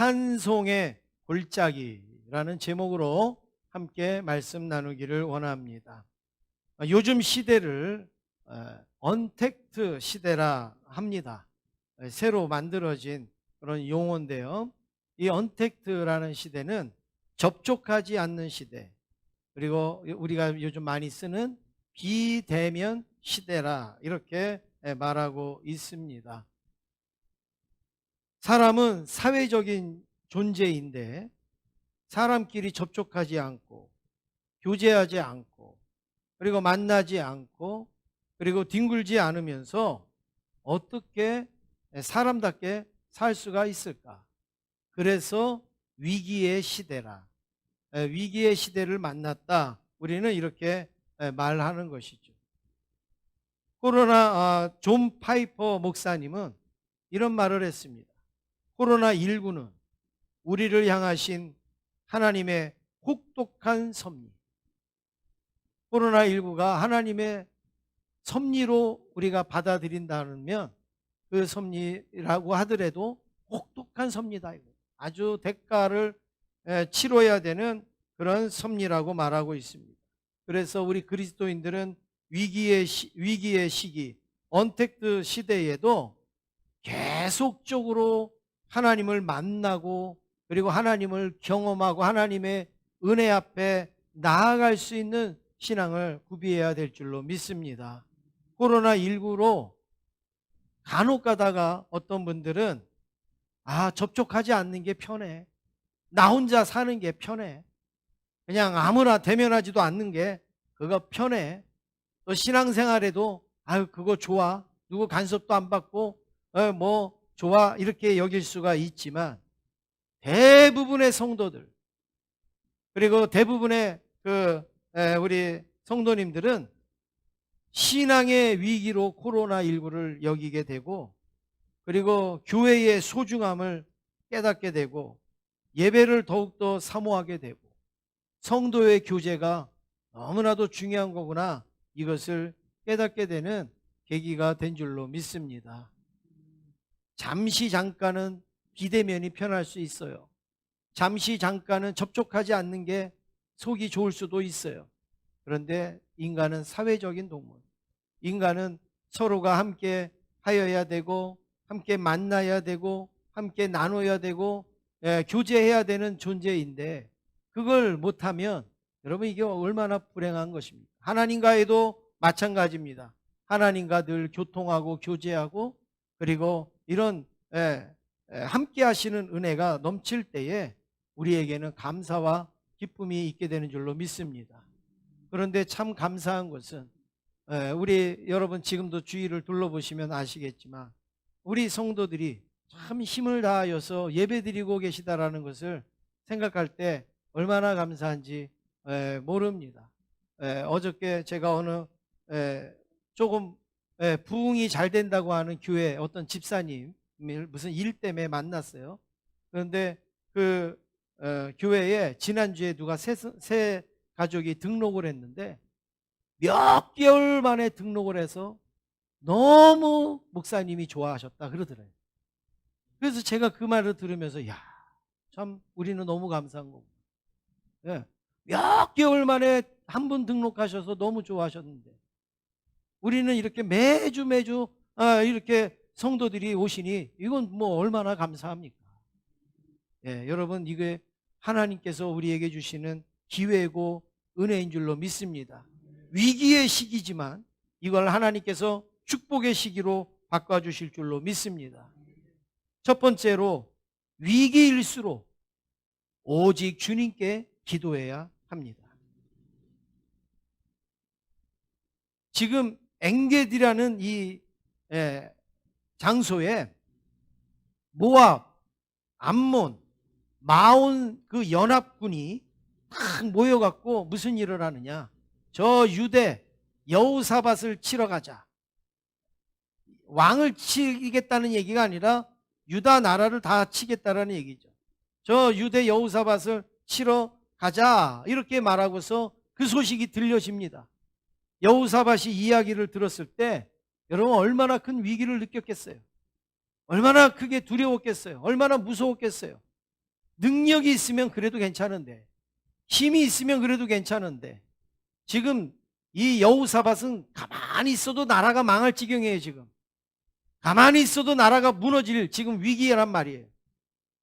찬송의 골짜기라는 제목으로 함께 말씀 나누기를 원합니다. 요즘 시대를 언택트 시대라 합니다. 새로 만들어진 그런 용어인데요. 이 언택트라는 시대는 접촉하지 않는 시대, 그리고 우리가 요즘 많이 쓰는 비대면 시대라 이렇게 말하고 있습니다. 사람은 사회적인 존재인데 사람끼리 접촉하지 않고 교제하지 않고 그리고 만나지 않고 그리고 뒹굴지 않으면서 어떻게 사람답게 살 수가 있을까? 그래서 위기의 시대라. 위기의 시대를 만났다. 우리는 이렇게 말하는 것이죠. 존 파이퍼 목사님은 이런 말을 했습니다. 코로나19는 우리를 향하신 하나님의 혹독한 섭리. 코로나19가 하나님의 섭리로 우리가 받아들인다면 그 섭리라고 하더라도 혹독한 섭리다. 아주 대가를 치러야 되는 그런 섭리라고 말하고 있습니다. 그래서 우리 그리스도인들은 위기의 시기, 언택트 시대에도 계속적으로 하나님을 만나고 그리고 하나님을 경험하고 하나님의 은혜 앞에 나아갈 수 있는 신앙을 구비해야 될 줄로 믿습니다. 코로나19로 간혹 가다가 어떤 분들은 접촉하지 않는 게 편해. 나 혼자 사는 게 편해. 그냥 아무나 대면하지도 않는 게 그거 편해. 또 신앙생활에도 그거 좋아. 누구 간섭도 안 받고 뭐 좋아 이렇게 여길 수가 있지만 대부분의 성도들 그리고 대부분의 우리 성도님들은 신앙의 위기로 코로나19를 여기게 되고 그리고 교회의 소중함을 깨닫게 되고 예배를 더욱더 사모하게 되고 성도의 교제가 너무나도 중요한 거구나 이것을 깨닫게 되는 계기가 된 줄로 믿습니다. 잠시 잠깐은 비대면이 편할 수 있어요. 잠시 잠깐은 접촉하지 않는 게 속이 좋을 수도 있어요. 그런데 인간은 사회적인 동물. 인간은 서로가 함께 하여야 되고 함께 만나야 되고 함께 나눠야 되고 교제해야 되는 존재인데 그걸 못하면 여러분 이게 얼마나 불행한 것입니까? 하나님과에도 마찬가지입니다. 하나님과 늘 교통하고 교제하고 그리고 이런 함께 하시는 은혜가 넘칠 때에 우리에게는 감사와 기쁨이 있게 되는 줄로 믿습니다. 그런데 참 감사한 것은 우리 여러분 지금도 주위를 둘러보시면 아시겠지만 우리 성도들이 참 힘을 다하여서 예배드리고 계시다라는 것을 생각할 때 얼마나 감사한지 모릅니다. 어저께 제가 어느 조금 부흥이 잘 된다고 하는 교회 어떤 집사님을 무슨 일 때문에 만났어요. 그런데 그 교회에 지난주에 누가 새 가족이 등록을 했는데 몇 개월 만에 등록을 해서 너무 목사님이 좋아하셨다 그러더래요. 그래서 제가 그 말을 들으면서 참 우리는 너무 감사한 거고 몇 개월 만에 한 분 등록하셔서 너무 좋아하셨는데 우리는 이렇게 매주 이렇게 성도들이 오시니 이건 뭐 얼마나 감사합니까? 여러분 이게 하나님께서 우리에게 주시는 기회고 은혜인 줄로 믿습니다. 위기의 시기지만 이걸 하나님께서 축복의 시기로 바꿔주실 줄로 믿습니다. 첫 번째로 위기일수록 오직 주님께 기도해야 합니다. 지금 엥게디라는 이 장소에 모압, 암몬, 마온 그 연합군이 딱 모여갖고 무슨 일을 하느냐. 저 유대 여호사밧을 치러 가자. 왕을 치겠다는 얘기가 아니라 유다 나라를 다 치겠다라는 얘기죠. 저 유대 여호사밧을 치러 가자 이렇게 말하고서 그 소식이 들려집니다. 여호사밧이 이야기를 들었을 때 여러분 얼마나 큰 위기를 느꼈겠어요. 얼마나 크게 두려웠겠어요. 얼마나 무서웠겠어요. 능력이 있으면 그래도 괜찮은데, 힘이 있으면 그래도 괜찮은데, 지금 이 여호사밧은 가만히 있어도 나라가 망할 지경이에요. 지금 가만히 있어도 나라가 무너질 지금 위기란 말이에요.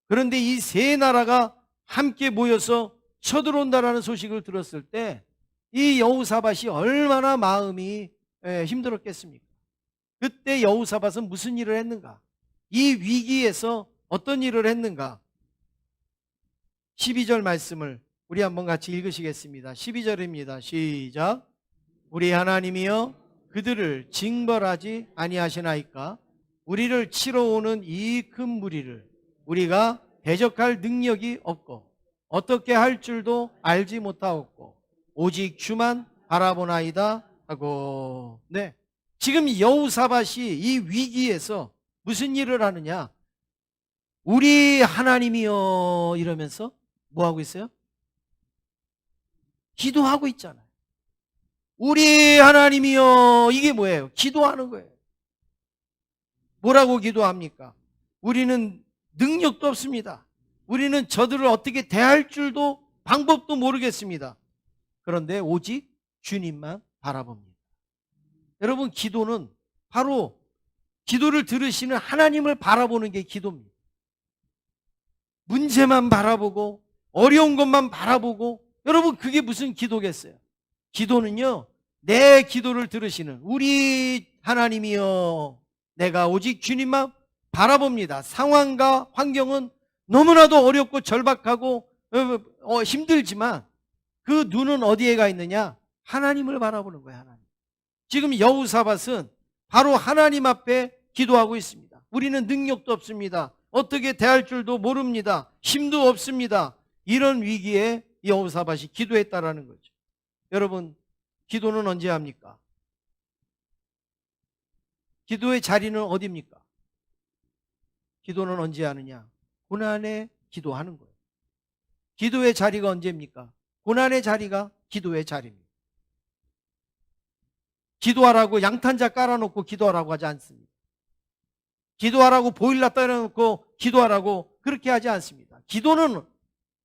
그런데 이 세 나라가 함께 모여서 쳐들어온다라는 소식을 들었을 때 이 여호사밧이 얼마나 마음이 힘들었겠습니까? 그때 여호사밧은 무슨 일을 했는가? 이 위기에서 어떤 일을 했는가? 12절 말씀을 우리 한번 같이 읽으시겠습니다. 12절입니다. 시작. 우리 하나님이여 그들을 징벌하지 아니하시나이까? 우리를 치러 오는 이 큰 무리를 우리가 대적할 능력이 없고 어떻게 할 줄도 알지 못하옵고 오직 주만 바라보나이다 하고. 네, 지금 여호사밧이 이 위기에서 무슨 일을 하느냐? 우리 하나님이여 이러면서 뭐 하고 있어요? 기도하고 있잖아요. 우리 하나님이여, 이게 뭐예요? 기도하는 거예요. 뭐라고 기도합니까? 우리는 능력도 없습니다. 우리는 저들을 어떻게 대할 줄도 방법도 모르겠습니다. 그런데 오직 주님만 바라봅니다. 여러분, 기도는 바로 기도를 들으시는 하나님을 바라보는 게 기도입니다. 문제만 바라보고 어려운 것만 바라보고, 여러분 그게 무슨 기도겠어요? 기도는요, 내 기도를 들으시는 우리 하나님이여, 내가 오직 주님만 바라봅니다. 상황과 환경은 너무나도 어렵고 절박하고 힘들지만 그 눈은 어디에 가 있느냐? 하나님을 바라보는 거예요. 하나님. 지금 여호사밧은 바로 하나님 앞에 기도하고 있습니다. 우리는 능력도 없습니다. 어떻게 대할 줄도 모릅니다. 힘도 없습니다. 이런 위기에 여호사밧이 기도했다라는 거죠. 여러분, 기도는 언제 합니까? 기도의 자리는 어디입니까? 기도는 언제 하느냐? 고난에 기도하는 거예요. 기도의 자리가 언제입니까? 고난의 자리가 기도의 자리입니다. 기도하라고 양탄자 깔아놓고 기도하라고 하지 않습니다. 기도하라고 보일러 따라놓고 기도하라고 그렇게 하지 않습니다. 기도는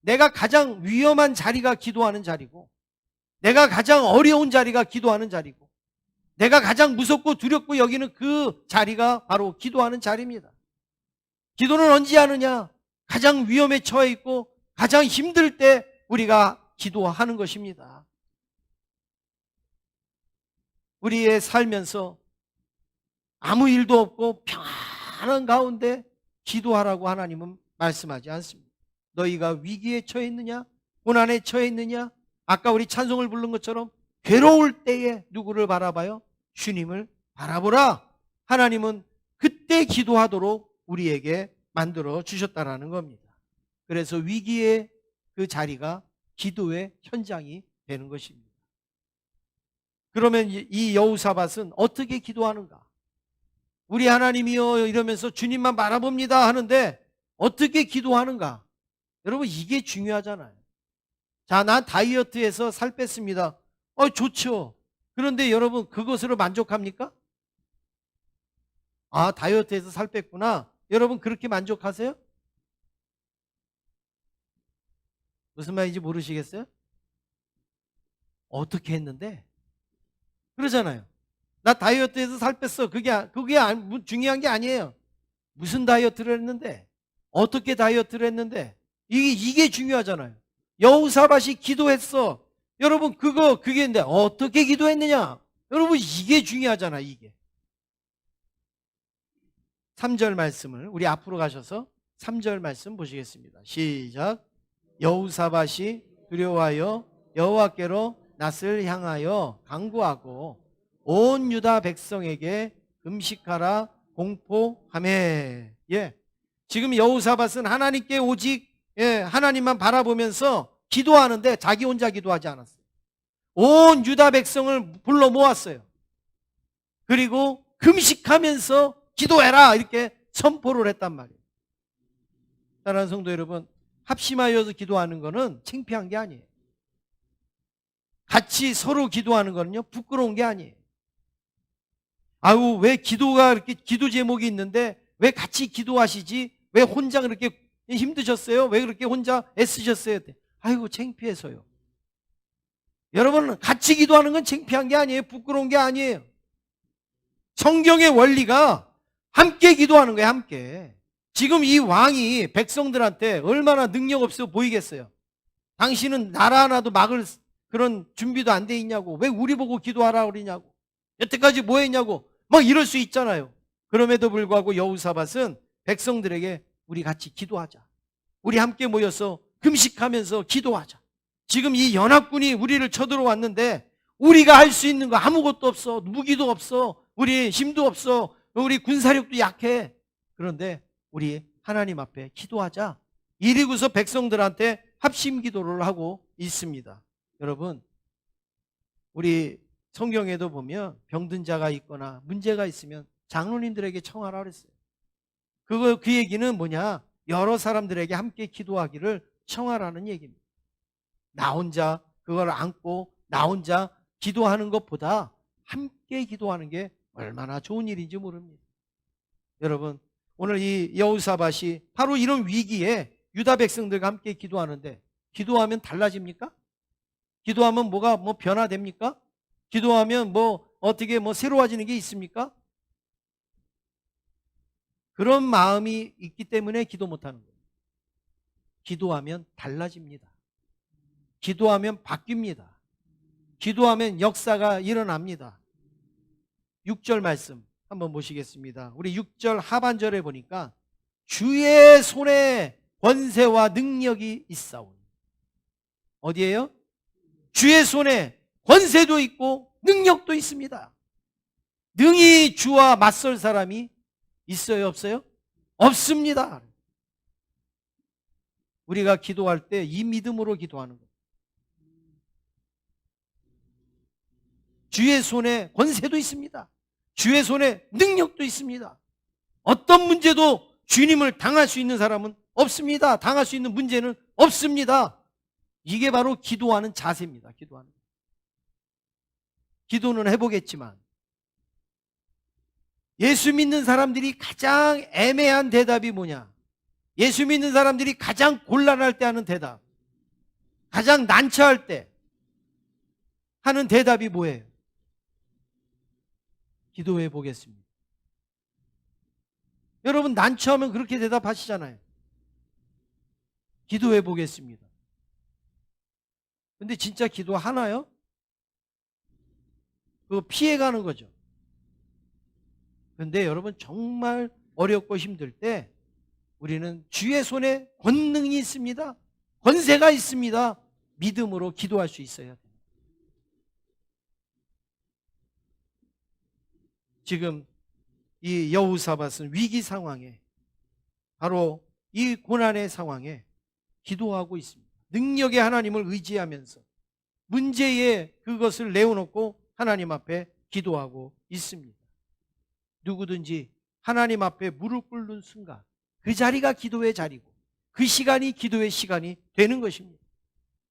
내가 가장 위험한 자리가 기도하는 자리고, 내가 가장 어려운 자리가 기도하는 자리고, 내가 가장 무섭고 두렵고 여기는 그 자리가 바로 기도하는 자리입니다. 기도는 언제 하느냐? 가장 위험에 처해 있고 가장 힘들 때 우리가 기도하는 것입니다. 우리의 살면서 아무 일도 없고 평안한 가운데 기도하라고 하나님은 말씀하지 않습니다. 너희가 위기에 처해 있느냐? 고난에 처해 있느냐? 아까 우리 찬송을 부른 것처럼 괴로울 때에 누구를 바라봐요? 주님을 바라보라. 하나님은 그때 기도하도록 우리에게 만들어 주셨다라는 겁니다. 그래서 위기의 그 자리가 기도의 현장이 되는 것입니다. 그러면 이 여호사밧은 어떻게 기도하는가? 우리 하나님이여 이러면서 주님만 바라봅니다 하는데 어떻게 기도하는가? 여러분, 이게 중요하잖아요. 자, 난 다이어트해서 살 뺐습니다. 좋죠. 그런데 여러분, 그것으로 만족합니까? 아, 다이어트해서 살 뺐구나. 여러분, 그렇게 만족하세요? 무슨 말인지 모르시겠어요? 어떻게 했는데? 그러잖아요. 나 다이어트해서 살 뺐어. 그게 중요한 게 아니에요. 무슨 다이어트를 했는데? 어떻게 다이어트를 했는데? 이게 중요하잖아요. 여호사밧이 기도했어. 여러분, 그게 근데 어떻게 기도했느냐? 여러분, 이게 중요하잖아, 이게. 3절 말씀을 우리 앞으로 가셔서 3절 말씀 보시겠습니다. 시작. 여호사밧이 두려워하여 여호와께로 낯을 향하여 간구하고 온 유다 백성에게 금식하라 공포하매. 지금 여호사밧은 하나님께 오직 하나님만 바라보면서 기도하는데 자기 혼자 기도하지 않았어요. 온 유다 백성을 불러 모았어요. 그리고 금식하면서 기도해라 이렇게 선포를 했단 말이에요. 사랑하는 성도 여러분, 합심하여서 기도하는 거는 창피한 게 아니에요. 같이 서로 기도하는 거는요, 부끄러운 게 아니에요. 아우, 왜 기도가 이렇게 기도 제목이 있는데 왜 같이 기도하시지? 왜 혼자 그렇게 힘드셨어요? 왜 그렇게 혼자 애쓰셨어요? 아이고 창피해서요. 여러분, 같이 기도하는 건 창피한 게 아니에요. 부끄러운 게 아니에요. 성경의 원리가 함께 기도하는 거예요. 함께. 지금 이 왕이 백성들한테 얼마나 능력 없어 보이겠어요. 당신은 나라 하나도 막을 그런 준비도 안 돼 있냐고. 왜 우리 보고 기도하라 그러냐고. 여태까지 뭐 했냐고. 막 이럴 수 있잖아요. 그럼에도 불구하고 여호사밧은 백성들에게 우리 같이 기도하자. 우리 함께 모여서 금식하면서 기도하자. 지금 이 연합군이 우리를 쳐들어왔는데 우리가 할 수 있는 거 아무것도 없어. 무기도 없어. 우리 힘도 없어. 우리 군사력도 약해. 그런데 우리 하나님 앞에 기도하자. 이리고서 백성들한테 합심 기도를 하고 있습니다. 여러분, 우리 성경에도 보면 병든 자가 있거나 문제가 있으면 장로님들에게 청하라 그랬어요. 그 얘기는 뭐냐? 여러 사람들에게 함께 기도하기를 청하라는 얘기입니다. 나 혼자 그걸 안고 나 혼자 기도하는 것보다 함께 기도하는 게 얼마나 좋은 일인지 모릅니다. 여러분, 오늘 이 여호사밧이 바로 이런 위기에 유다 백성들과 함께 기도하는데, 기도하면 달라집니까? 기도하면 뭐가 변화됩니까? 기도하면 어떻게 새로워지는 게 있습니까? 그런 마음이 있기 때문에 기도 못하는 거예요. 기도하면 달라집니다. 기도하면 바뀝니다. 기도하면 역사가 일어납니다. 6절 말씀 한번 보시겠습니다. 우리 6절 하반절에 보니까 주의 손에 권세와 능력이 있사오니. 어디에요? 주의 손에 권세도 있고 능력도 있습니다. 능히 주와 맞설 사람이 있어요, 없어요? 없습니다. 우리가 기도할 때 이 믿음으로 기도하는 거예요. 주의 손에 권세도 있습니다. 주의 손에 능력도 있습니다. 어떤 문제도 주님을 당할 수 있는 사람은 없습니다. 당할 수 있는 문제는 없습니다. 이게 바로 기도하는 자세입니다. 기도는 해보겠지만 예수 믿는 사람들이 가장 애매한 대답이 뭐냐? 예수 믿는 사람들이 가장 곤란할 때 하는 대답, 가장 난처할 때 하는 대답이 뭐예요? 기도해 보겠습니다. 여러분, 난처하면 그렇게 대답하시잖아요. 기도해 보겠습니다. 근데 진짜 기도하나요? 그거 피해가는 거죠. 그런데 여러분, 정말 어렵고 힘들 때 우리는 주의 손에 권능이 있습니다. 권세가 있습니다. 믿음으로 기도할 수 있어야 돼요. 지금 이 여호사밧은 위기 상황에, 바로 이 고난의 상황에 기도하고 있습니다. 능력의 하나님을 의지하면서 문제에 그것을 내어놓고 하나님 앞에 기도하고 있습니다. 누구든지 하나님 앞에 무릎 꿇는 순간 그 자리가 기도의 자리고 그 시간이 기도의 시간이 되는 것입니다.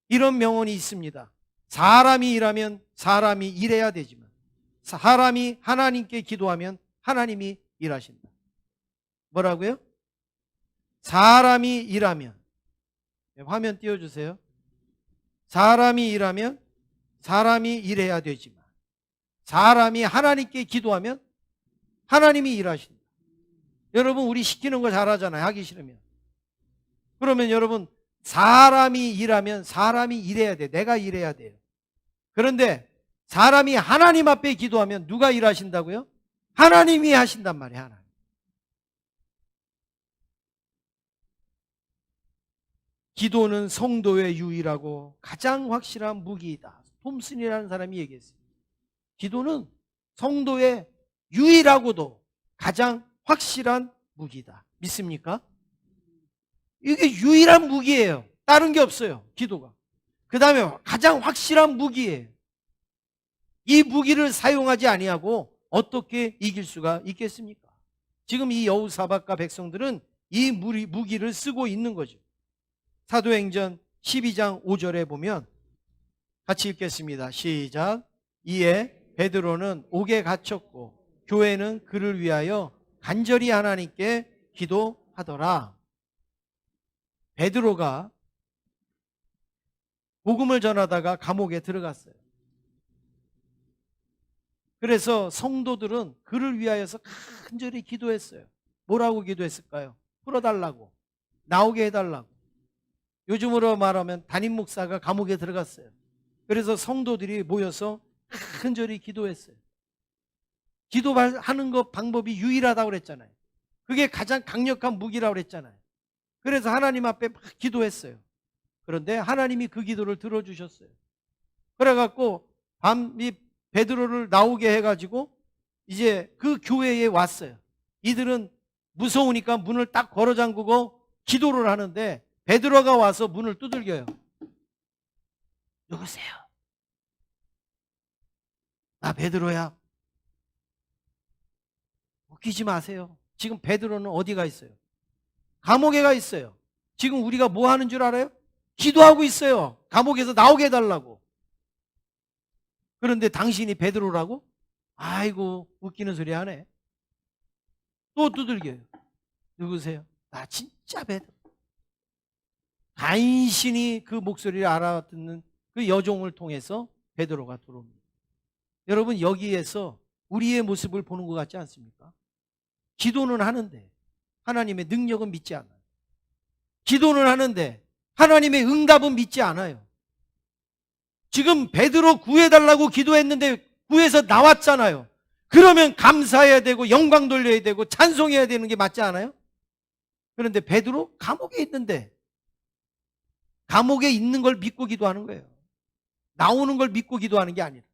이런 명언이 있습니다. 사람이 일하면 사람이 일해야 되지만 사람이 하나님께 기도하면 하나님이 일하신다. 뭐라고요? 사람이 일하면, 화면 띄워주세요. 사람이 일하면 사람이 일해야 되지만 사람이 하나님께 기도하면 하나님이 일하신다. 여러분, 우리 시키는 거 잘하잖아요. 하기 싫으면. 그러면 여러분, 사람이 일하면 사람이 일해야 돼. 내가 일해야 돼요. 그런데 사람이 하나님 앞에 기도하면 누가 일하신다고요? 하나님이 하신단 말이에요. 하나님. 기도는 성도의 유일하고 가장 확실한 무기이다. 톰슨이라는 사람이 얘기했어요. 기도는 성도의 유일하고도 가장 확실한 무기다. 믿습니까? 이게 유일한 무기예요. 다른 게 없어요. 기도가. 그 다음에 가장 확실한 무기예요. 이 무기를 사용하지 아니하고 어떻게 이길 수가 있겠습니까? 지금 이 여호사밧과 백성들은 이 무기를 쓰고 있는 거죠. 사도행전 12장 5절에 보면 같이 읽겠습니다. 시작. 이에 베드로는 옥에 갇혔고 교회는 그를 위하여 간절히 하나님께 기도하더라. 베드로가 복음을 전하다가 감옥에 들어갔어요. 그래서 성도들은 그를 위하여서 간절히 기도했어요. 뭐라고 기도했을까요? 풀어달라고, 나오게 해달라고. 요즘으로 말하면 담임 목사가 감옥에 들어갔어요. 그래서 성도들이 모여서 간절히 기도했어요. 기도하는 것 방법이 유일하다고 그랬잖아요. 그게 가장 강력한 무기라고 그랬잖아요. 그래서 하나님 앞에 막 기도했어요. 그런데 하나님이 그 기도를 들어주셨어요. 그래갖고 밤이 베드로를 나오게 해가지고 이제 그 교회에 왔어요. 이들은 무서우니까 문을 딱 걸어 잠그고 기도를 하는데 베드로가 와서 문을 두들겨요. 누구세요? 나 베드로야. 웃기지 마세요. 지금 베드로는 어디가 있어요? 감옥에 가 있어요. 지금 우리가 뭐 하는 줄 알아요? 기도하고 있어요. 감옥에서 나오게 해달라고. 그런데 당신이 베드로라고? 아이고 웃기는 소리 하네. 또 두들겨요. 누구세요? 나 진짜 베드로. 간신히 그 목소리를 알아듣는 그 여종을 통해서 베드로가 들어옵니다. 여러분 여기에서 우리의 모습을 보는 것 같지 않습니까? 기도는 하는데 하나님의 능력은 믿지 않아요. 기도는 하는데 하나님의 응답은 믿지 않아요. 지금 베드로 구해달라고 기도했는데 구해서 나왔잖아요. 그러면 감사해야 되고 영광 돌려야 되고 찬송해야 되는 게 맞지 않아요? 그런데 베드로 감옥에 있는데 감옥에 있는 걸 믿고 기도하는 거예요. 나오는 걸 믿고 기도하는 게 아니라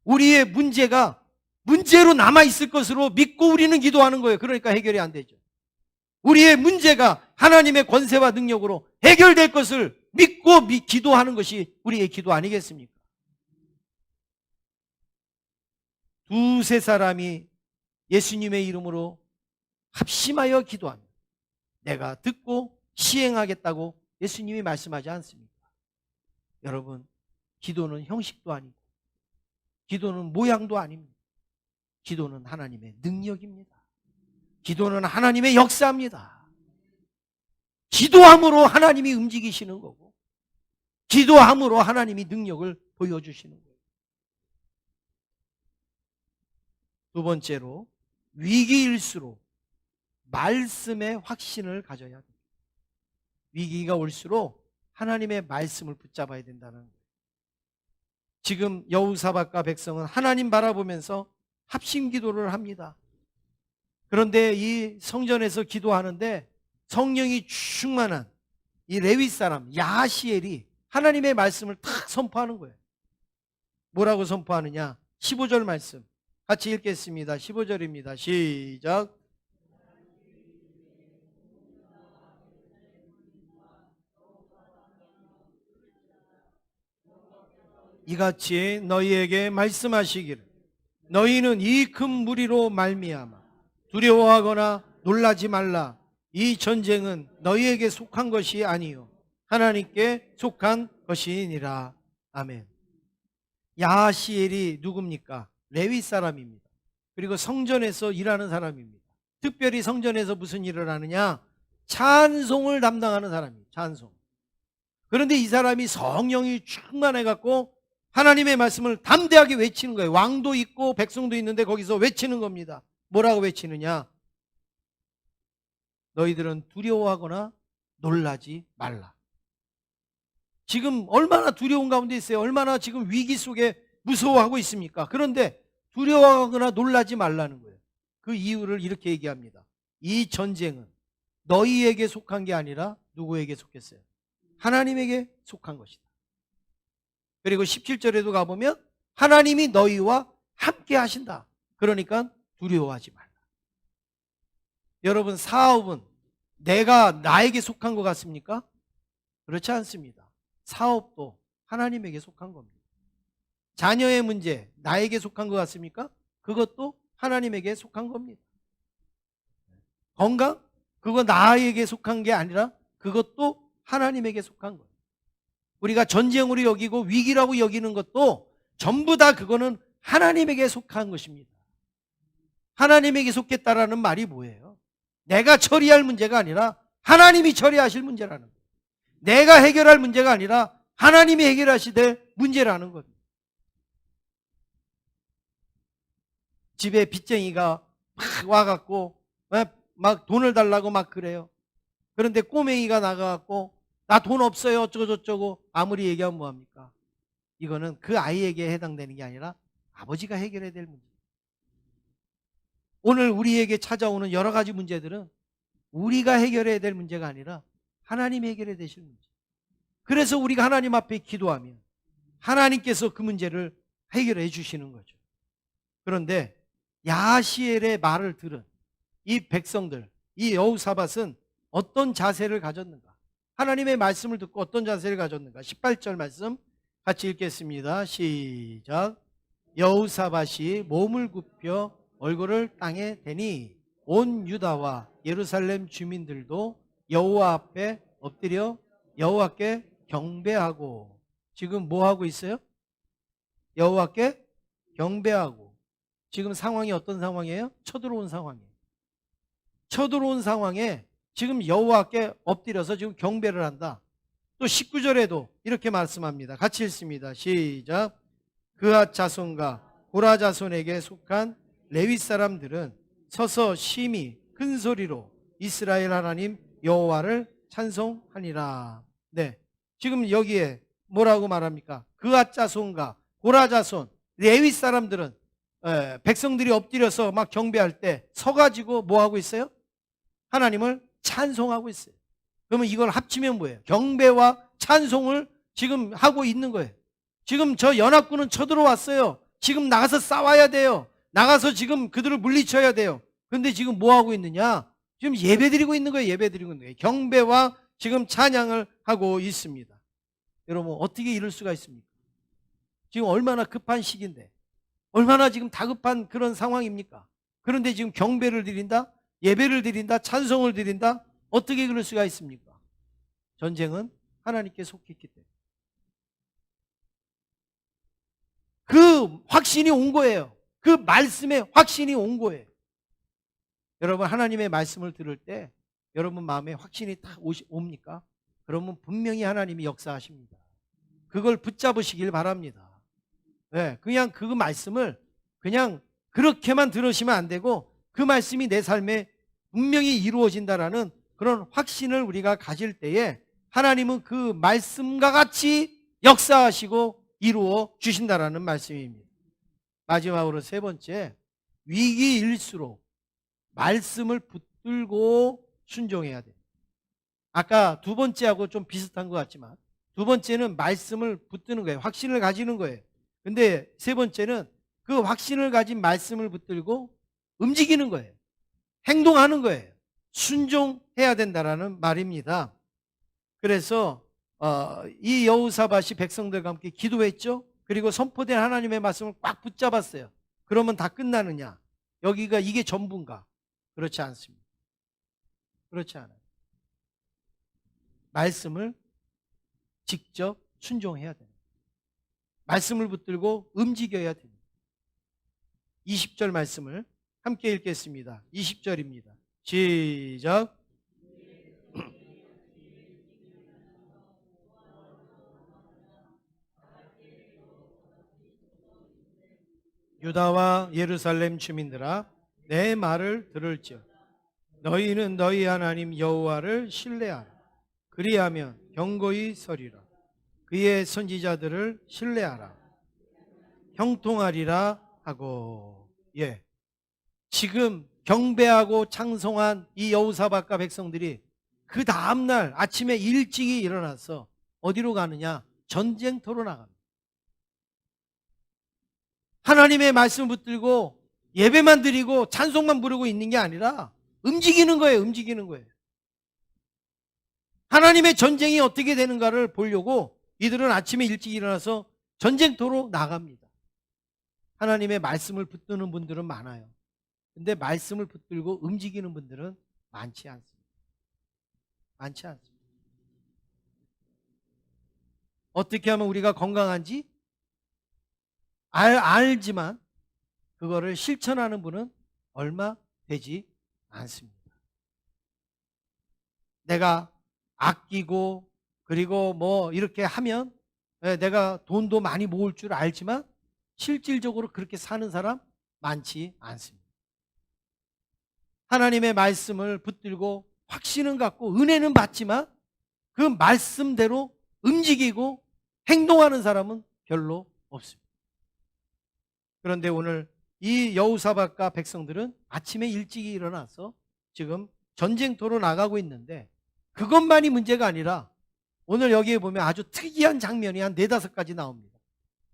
우리의 문제가 문제로 남아있을 것으로 믿고 우리는 기도하는 거예요. 그러니까 해결이 안 되죠. 우리의 문제가 하나님의 권세와 능력으로 해결될 것을 믿고 기도하는 것이 우리의 기도 아니겠습니까? 두세 사람이 예수님의 이름으로 합심하여 기도합니다. 내가 듣고 시행하겠다고 예수님이 말씀하지 않습니까? 여러분, 기도는 형식도 아니고 기도는 모양도 아닙니다. 기도는 하나님의 능력입니다. 기도는 하나님의 역사입니다. 기도함으로 하나님이 움직이시는 거고 기도함으로 하나님이 능력을 보여주시는 거예요. 두 번째로 위기일수록 말씀의 확신을 가져야 됩니다. 위기가 올수록 하나님의 말씀을 붙잡아야 된다는 거예요. 지금 여호사밧과 백성은 하나님 바라보면서 합심 기도를 합니다. 그런데 이 성전에서 기도하는데 성령이 충만한 이 레위 사람 야하시엘이 하나님의 말씀을 탁 선포하는 거예요. 뭐라고 선포하느냐? 15절 말씀 같이 읽겠습니다. 15절입니다. 시작. 이같이 너희에게 말씀하시기를 너희는 이 큰 무리로 말미암아 두려워하거나 놀라지 말라. 이 전쟁은 너희에게 속한 것이 아니요 하나님께 속한 것이니라. 아멘. 야하시엘이 누굽니까? 레위 사람입니다. 그리고 성전에서 일하는 사람입니다. 특별히 성전에서 무슨 일을 하느냐? 찬송을 담당하는 사람이에요. 찬송. 그런데 이 사람이 성령이 충만해 갖고 하나님의 말씀을 담대하게 외치는 거예요. 왕도 있고 백성도 있는데 거기서 외치는 겁니다. 뭐라고 외치느냐? 너희들은 두려워하거나 놀라지 말라. 지금 얼마나 두려운 가운데 있어요. 얼마나 지금 위기 속에 무서워하고 있습니까? 그런데 두려워하거나 놀라지 말라는 거예요. 그 이유를 이렇게 얘기합니다. 이 전쟁은 너희에게 속한 게 아니라 누구에게 속했어요? 하나님에게 속한 것이다. 그리고 17절에도 가보면 하나님이 너희와 함께 하신다. 그러니까 두려워하지 말라. 여러분, 사업은 내가 나에게 속한 것 같습니까? 그렇지 않습니다. 사업도 하나님에게 속한 겁니다. 자녀의 문제 나에게 속한 것 같습니까? 그것도 하나님에게 속한 겁니다. 건강? 그거 나에게 속한 게 아니라 그것도 하나님에게 속한 거예요. 우리가 전쟁으로 여기고 위기라고 여기는 것도 전부 다 그거는 하나님에게 속한 것입니다. 하나님에게 속했다라는 말이 뭐예요? 내가 처리할 문제가 아니라 하나님이 처리하실 문제라는 거예요. 내가 해결할 문제가 아니라 하나님이 해결하셔야 될 문제라는 겁니다. 집에 빚쟁이가 막 와갖고 막 돈을 달라고 막 그래요. 그런데 꼬맹이가 나가갖고 나 돈 없어요 어쩌고저쩌고 아무리 얘기하면 뭐합니까? 이거는 그 아이에게 해당되는 게 아니라 아버지가 해결해야 될 문제. 오늘 우리에게 찾아오는 여러 가지 문제들은 우리가 해결해야 될 문제가 아니라 하나님이 해결해야 되실 문제. 그래서 우리가 하나님 앞에 기도하면 하나님께서 그 문제를 해결해 주시는 거죠. 그런데 야하시엘의 말을 들은 이 백성들, 이 여호사밧은 어떤 자세를 가졌는가? 하나님의 말씀을 듣고 어떤 자세를 가졌는가? 18절 말씀 같이 읽겠습니다. 시작. 여호사밧이 몸을 굽혀 얼굴을 땅에 대니 온 유다와 예루살렘 주민들도 여호와 앞에 엎드려 여호와께 경배하고. 지금 뭐 하고 있어요? 여호와께 경배하고. 지금 상황이 어떤 상황이에요? 쳐들어온 상황이에요. 쳐들어온 상황에 지금 여호와께 엎드려서 지금 경배를 한다. 또 19절에도 이렇게 말씀합니다. 같이 읽습니다. 시작. 그앗 자손과 고라 자손에게 속한 레위 사람들은 서서 심히 큰 소리로 이스라엘 하나님 여호와를 찬송하니라. 네, 지금 여기에 뭐라고 말합니까? 그앗 자손과 고라 자손, 레위 사람들은 백성들이 엎드려서 막 경배할 때 서가지고 뭐 하고 있어요? 하나님을 찬송하고 있어요. 그러면 이걸 합치면 뭐예요? 경배와 찬송을 지금 하고 있는 거예요. 지금 저 연합군은 쳐들어왔어요. 지금 나가서 싸워야 돼요. 나가서 지금 그들을 물리쳐야 돼요. 그런데 지금 뭐 하고 있느냐? 지금 예배드리고 있는 거예요. 예배드리고 있는 거예요. 경배와 지금 찬양을 하고 있습니다. 여러분 어떻게 이럴 수가 있습니까? 지금 얼마나 급한 시기인데, 얼마나 지금 다급한 그런 상황입니까? 그런데 지금 경배를 드린다? 예배를 드린다? 찬송을 드린다? 어떻게 그럴 수가 있습니까? 전쟁은 하나님께 속했기 때문에. 그 확신이 온 거예요. 그 말씀에 확신이 온 거예요. 여러분 하나님의 말씀을 들을 때 여러분 마음에 확신이 딱 옵니까? 그러면 분명히 하나님이 역사하십니다. 그걸 붙잡으시길 바랍니다. 네, 그냥 그 말씀을 그냥 그렇게만 들으시면 안 되고 그 말씀이 내 삶에 분명히 이루어진다라는 그런 확신을 우리가 가질 때에 하나님은 그 말씀과 같이 역사하시고 이루어 주신다라는 말씀입니다. 마지막으로 세 번째, 위기일수록 말씀을 붙들고 순종해야 돼요. 아까 두 번째하고 좀 비슷한 것 같지만 두 번째는 말씀을 붙드는 거예요. 확신을 가지는 거예요. 근데 세 번째는 그 확신을 가진 말씀을 붙들고 움직이는 거예요. 행동하는 거예요. 순종해야 된다라는 말입니다. 그래서 이 여호사밧이 백성들과 함께 기도했죠. 그리고 선포된 하나님의 말씀을 꽉 붙잡았어요. 그러면 다 끝나느냐? 여기가 이게 전부인가? 그렇지 않습니다. 그렇지 않아요. 말씀을 직접 순종해야 됩니다. 말씀을 붙들고 움직여야 됩니다. 20절 말씀을 함께 읽겠습니다. 20절입니다. 시작. 유다와 예루살렘 주민들아, 내 말을 들을지어 너희는 너희 하나님 여호와를 신뢰하라. 그리하면 경고히 서리라. 그의 선지자들을 신뢰하라. 형통하리라 하고. 예, 지금 경배하고 찬송한 이 여호사밧과 백성들이 그 다음날 아침에 일찍이 일어나서 어디로 가느냐? 전쟁터로 나갑니다. 하나님의 말씀을 붙들고 예배만 드리고 찬송만 부르고 있는 게 아니라 움직이는 거예요. 움직이는 거예요. 하나님의 전쟁이 어떻게 되는가를 보려고 이들은 아침에 일찍 일어나서 전쟁터로 나갑니다. 하나님의 말씀을 붙드는 분들은 많아요. 근데 말씀을 붙들고 움직이는 분들은 많지 않습니다. 많지 않습니다. 어떻게 하면 우리가 건강한지 알지만 그거를 실천하는 분은 얼마 되지 않습니다. 내가 아끼고 그리고 뭐 이렇게 하면 내가 돈도 많이 모을 줄 알지만 실질적으로 그렇게 사는 사람 많지 않습니다. 하나님의 말씀을 붙들고 확신은 갖고 은혜는 받지만 그 말씀대로 움직이고 행동하는 사람은 별로 없습니다. 그런데 오늘 이 여호사밧과 백성들은 아침에 일찍 일어나서 지금 전쟁터로 나가고 있는데 그것만이 문제가 아니라 오늘 여기에 보면 아주 특이한 장면이 한 4-5가지 나옵니다.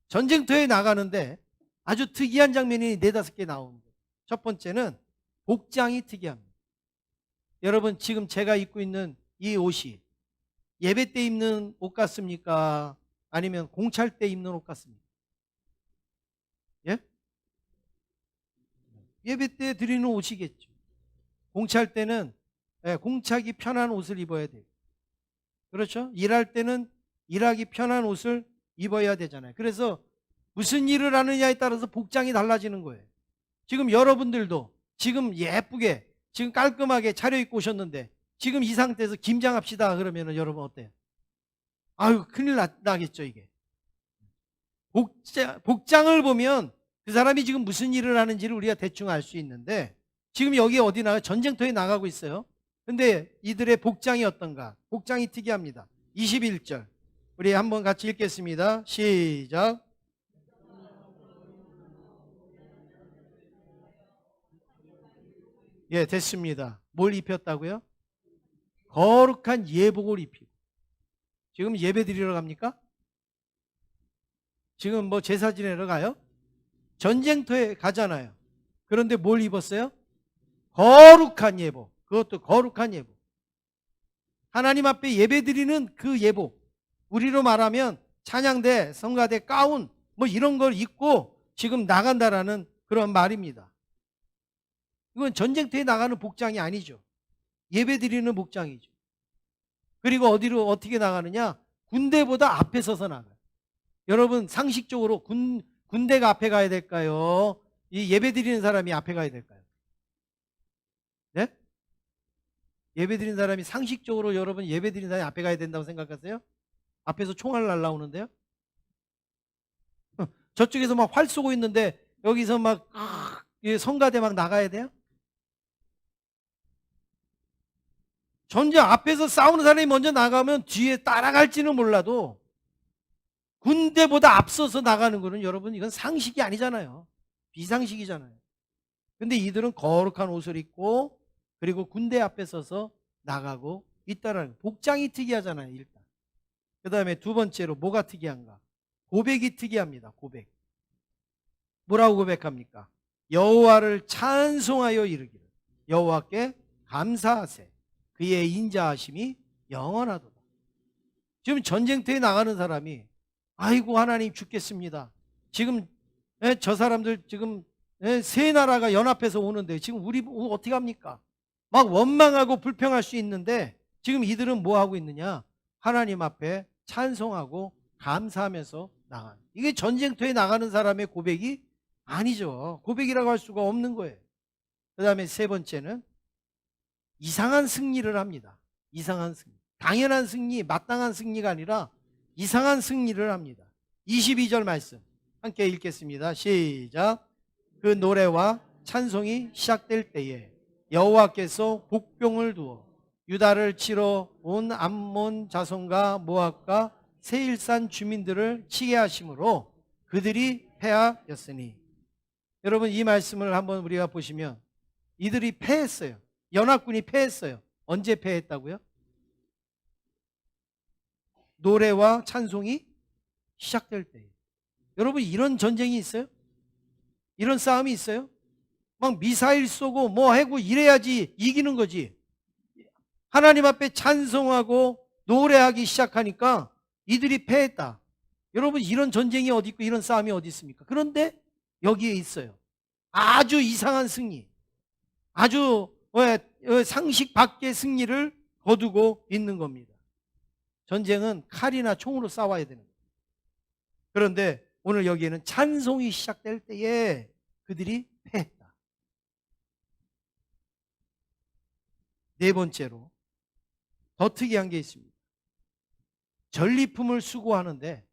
전쟁터에 나가는데 아주 특이한 장면이 4-5개 나옵니다. 첫 번째는 복장이 특이합니다. 여러분 지금 제가 입고 있는 이 옷이 예배 때 입는 옷 같습니까? 아니면 공찰 때 입는 옷 같습니까? 예? 예배 때 드리는 옷이겠죠. 공차할 때는 공차기 편한 옷을 입어야 돼요. 그렇죠? 일할 때는 일하기 편한 옷을 입어야 되잖아요. 그래서 무슨 일을 하느냐에 따라서 복장이 달라지는 거예요. 지금 여러분들도 지금 예쁘게 지금 깔끔하게 차려입고 오셨는데 지금 이 상태에서 김장합시다 그러면 여러분 어때요? 아유 큰일 나겠죠 이게. 복장을 보면 그 사람이 지금 무슨 일을 하는지를 우리가 대충 알 수 있는데 지금 여기 어디 나가 전쟁터에 나가고 있어요. 근데 이들의 복장이 어떤가? 복장이 특이합니다. 21절 우리 한번 같이 읽겠습니다. 시작. 예, 됐습니다. 뭘 입혔다고요? 거룩한 예복을 입히고. 지금 예배 드리러 갑니까? 지금 뭐 제사 지내러 가요? 전쟁터에 가잖아요. 그런데 뭘 입었어요? 거룩한 예복. 그것도 거룩한 예복. 하나님 앞에 예배 드리는 그 예복. 우리로 말하면 찬양대, 성가대, 가운 뭐 이런 걸 입고 지금 나간다라는 그런 말입니다. 이건 전쟁터에 나가는 복장이 아니죠. 예배 드리는 복장이죠. 그리고 어디로 어떻게 나가느냐? 군대보다 앞에 서서 나가요. 여러분 상식적으로 군대가 앞에 가야 될까요? 이 예배 드리는 사람이 앞에 가야 될까요? 네? 예배 드리는 사람이 상식적으로 여러분 예배 드리는 사람이 앞에 가야 된다고 생각하세요? 앞에서 총알 날라오는데요? 저쪽에서 막 활 쏘고 있는데 여기서 막 성가대 막 나가야 돼요? 전쟁 앞에서 싸우는 사람이 먼저 나가면 뒤에 따라갈지는 몰라도 군대보다 앞서서 나가는 거는 여러분 이건 상식이 아니잖아요. 비상식이잖아요. 근데 이들은 거룩한 옷을 입고 그리고 군대 앞에 서서 나가고 있다라는 복장이 특이하잖아요. 일단 그 다음에 두 번째로 뭐가 특이한가? 고백이 특이합니다. 고백. 뭐라고 고백합니까? 여호와를 찬송하여 이르기를 여호와께 감사하세 그의 인자하심이 영원하도다. 지금 전쟁터에 나가는 사람이 아이고 하나님 죽겠습니다. 지금 저 사람들 지금 세 나라가 연합해서 오는데 지금 우리 어떻게 합니까? 막 원망하고 불평할 수 있는데 지금 이들은 뭐 하고 있느냐? 하나님 앞에 찬송하고 감사하면서 나가는. 이게 전쟁터에 나가는 사람의 고백이 아니죠. 고백이라고 할 수가 없는 거예요. 그 다음에 세 번째는 이상한 승리를 합니다. 이상한 승리. 당연한 승리, 마땅한 승리가 아니라 이상한 승리를 합니다. 22절 말씀 함께 읽겠습니다. 시작. 그 노래와 찬송이 시작될 때에 여호와께서 복병을 두어 유다를 치러 온 암몬 자손과 모압과 세일산 주민들을 치게 하심으로 그들이 패하였으니. 여러분 이 말씀을 한번 우리가 보시면 이들이 패했어요. 연합군이 패했어요. 언제 패했다고요? 노래와 찬송이 시작될 때. 여러분 이런 전쟁이 있어요? 이런 싸움이 있어요? 막 미사일 쏘고 뭐 하고 이래야지 이기는 거지. 하나님 앞에 찬송하고 노래하기 시작하니까 이들이 패했다. 여러분 이런 전쟁이 어디 있고 이런 싸움이 어디 있습니까? 그런데 여기에 있어요. 아주 이상한 승리. 아주 상식 밖의 승리를 거두고 있는 겁니다. 전쟁은 칼이나 총으로 싸워야 되는 거예요. 그런데 오늘 여기에는 찬송이 시작될 때에 그들이 패했다. 네 번째로 더 특이한 게 있습니다. 전리품을 수거하는데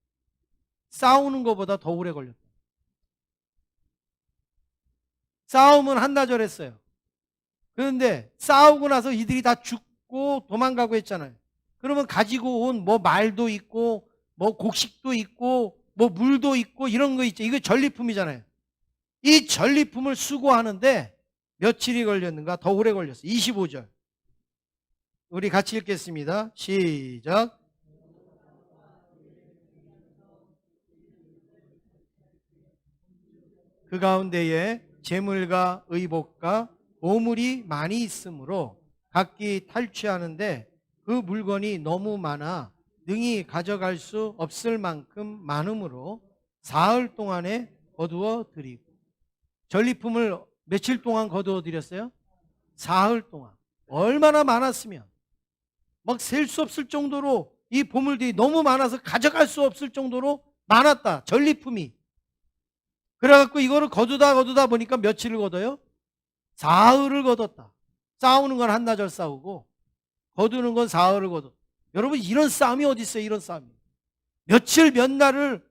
싸우는 것보다 더 오래 걸렸다. 싸움은 한나절 했어요. 그런데 싸우고 나서 이들이 다 죽고 도망가고 했잖아요. 그러면 가지고 온 뭐 말도 있고 뭐 곡식도 있고 뭐 물도 있고 이런 거 있죠. 이거 전리품이잖아요. 이 전리품을 수거하는데 며칠이 걸렸는가? 더 오래 걸렸어요. 25절. 우리 같이 읽겠습니다. 시작. 그 가운데에 재물과 의복과 보물이 많이 있으므로 각기 탈취하는데 그 물건이 너무 많아 능히 가져갈 수 없을 만큼 많으므로 사흘 동안에 거두어 드리고. 전리품을 며칠 동안 거두어 드렸어요? 사흘 동안. 얼마나 많았으면 막 셀 수 없을 정도로 이 보물들이 너무 많아서 가져갈 수 없을 정도로 많았다. 전리품이. 그래갖고 이거를 거두다 보니까 며칠을 거둬요? 사흘을 거뒀다. 싸우는 건 한나절 싸우고 거두는 건 사흘을 거뒀다. 여러분, 이런 싸움이 어디 있어요? 이런 싸움이. 며칠 몇 날을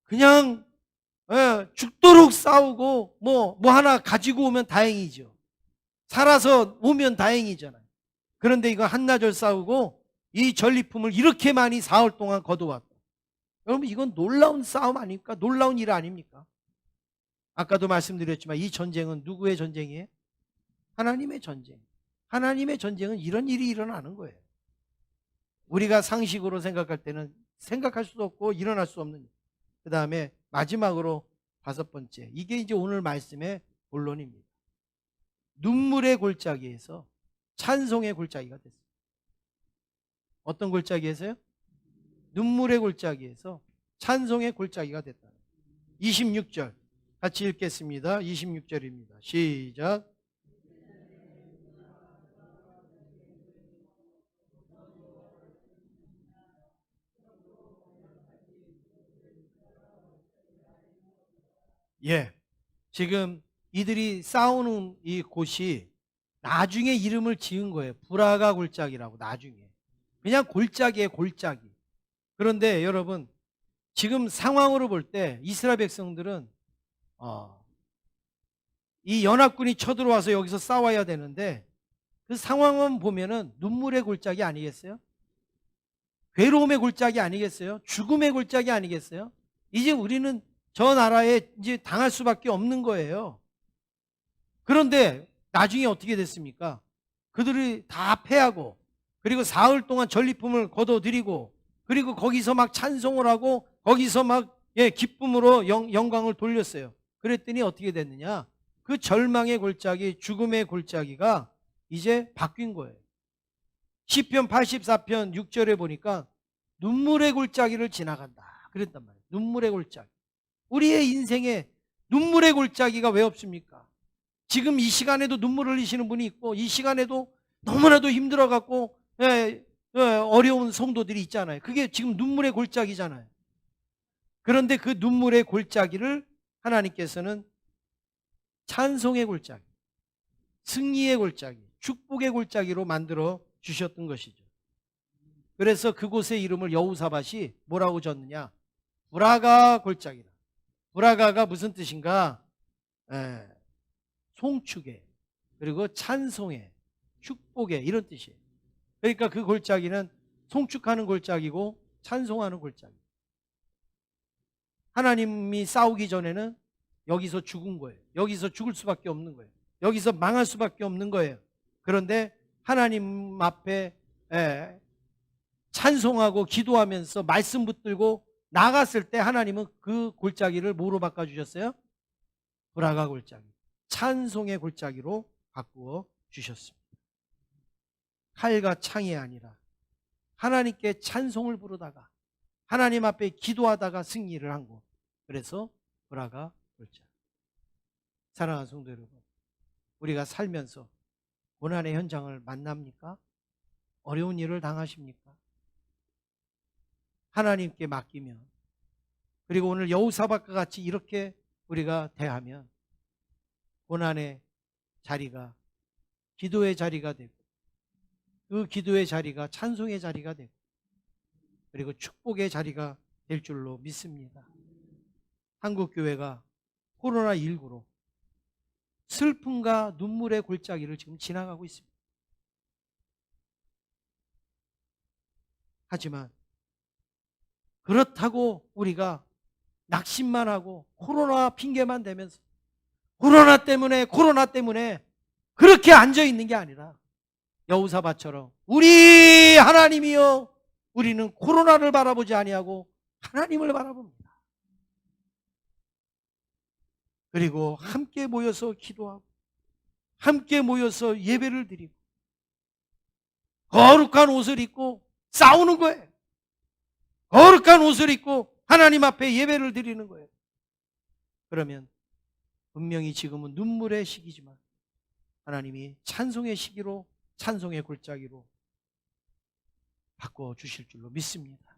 그냥 죽도록 싸우고 뭐 하나 가지고 오면 다행이죠. 살아서 오면 다행이잖아요. 그런데 이거 한나절 싸우고 이 전리품을 이렇게 많이 사흘 동안 거둬왔다. 여러분, 이건 놀라운 싸움 아닙니까? 놀라운 일 아닙니까? 아까도 말씀드렸지만 이 전쟁은 누구의 전쟁이에요? 하나님의 전쟁. 하나님의 전쟁은 이런 일이 일어나는 거예요. 우리가 상식으로 생각할 때는 생각할 수도 없고 일어날 수 없는. 그 다음에 마지막으로 5번째. 이게 이제 오늘 말씀의 본론입니다. 눈물의 골짜기에서 찬송의 골짜기가 됐어요. 어떤 골짜기에서요? 눈물의 골짜기에서 찬송의 골짜기가 됐다. 26절 같이 읽겠습니다. 26절입니다. 시작. 예, 지금 이들이 싸우는 이 곳이 나중에 이름을 지은 거예요. 브라가 골짜기라고. 나중에 그냥 골짜기에 골짜기. 그런데 여러분, 지금 상황으로 볼 때 이스라엘 백성들은 이 연합군이 쳐들어와서 여기서 싸워야 되는데 그 상황은 보면은 눈물의 골짜기 아니겠어요? 괴로움의 골짜기 아니겠어요? 죽음의 골짜기 아니겠어요? 이제 우리는 저 나라에 이제 당할 수밖에 없는 거예요. 그런데 나중에 어떻게 됐습니까? 그들이 다 패하고 그리고 사흘 동안 전리품을 거둬들이고 그리고 거기서 막 찬송을 하고 거기서 막 기쁨으로 영광을 돌렸어요. 그랬더니 어떻게 됐느냐? 그 절망의 골짜기, 죽음의 골짜기가 이제 바뀐 거예요. 시편 84편 6절에 보니까 눈물의 골짜기를 지나간다 그랬단 말이에요. 눈물의 골짜기. 우리의 인생에 눈물의 골짜기가 왜 없습니까? 지금 이 시간에도 눈물 흘리시는 분이 있고 이 시간에도 너무나도 힘들어갖고 어려운 성도들이 있잖아요. 그게 지금 눈물의 골짜기잖아요. 그런데 그 눈물의 골짜기를 하나님께서는 찬송의 골짜기, 승리의 골짜기, 축복의 골짜기로 만들어 주셨던 것이죠. 그래서 그곳의 이름을 여호사밧이 뭐라고 졌느냐? 브라가 골짜기다. 브라가가 무슨 뜻인가? 송축의, 그리고 찬송의, 축복의 이런 뜻이에요. 그러니까 그 골짜기는 송축하는 골짜기고 찬송하는 골짜기. 하나님이 싸우기 전에는 여기서 죽은 거예요. 여기서 죽을 수밖에 없는 거예요. 여기서 망할 수밖에 없는 거예요. 그런데 하나님 앞에 찬송하고 기도하면서 말씀 붙들고 나갔을 때 하나님은 그 골짜기를 뭐로 바꿔주셨어요? 브라가 골짜기, 찬송의 골짜기로 바꾸어 주셨습니다. 칼과 창이 아니라 하나님께 찬송을 부르다가 하나님 앞에 기도하다가 승리를 한 곳. 그래서 브라가 골짜기. 사랑하는 성도 여러분, 우리가 살면서 고난의 현장을 만납니까? 어려운 일을 당하십니까? 하나님께 맡기면, 그리고 오늘 여호사밧과 같이 이렇게 우리가 대하면 고난의 자리가 기도의 자리가 되고 그 기도의 자리가 찬송의 자리가 되고 그리고 축복의 자리가 될 줄로 믿습니다. 한국교회가 코로나19로 슬픔과 눈물의 골짜기를 지금 지나가고 있습니다. 하지만 그렇다고 우리가 낙심만 하고 코로나 핑계만 대면서 코로나 때문에 그렇게 앉아있는 게 아니라 여호사밧처럼 우리 하나님이여 우리는 코로나를 바라보지 아니하고 하나님을 바라봅니다. 그리고 함께 모여서 기도하고 함께 모여서 예배를 드리고 거룩한 옷을 입고 싸우는 거예요. 거룩한 옷을 입고 하나님 앞에 예배를 드리는 거예요. 그러면 분명히 지금은 눈물의 시기지만 하나님이 찬송의 시기로 찬송의 골짜기로 바꿔주실 줄로 믿습니다.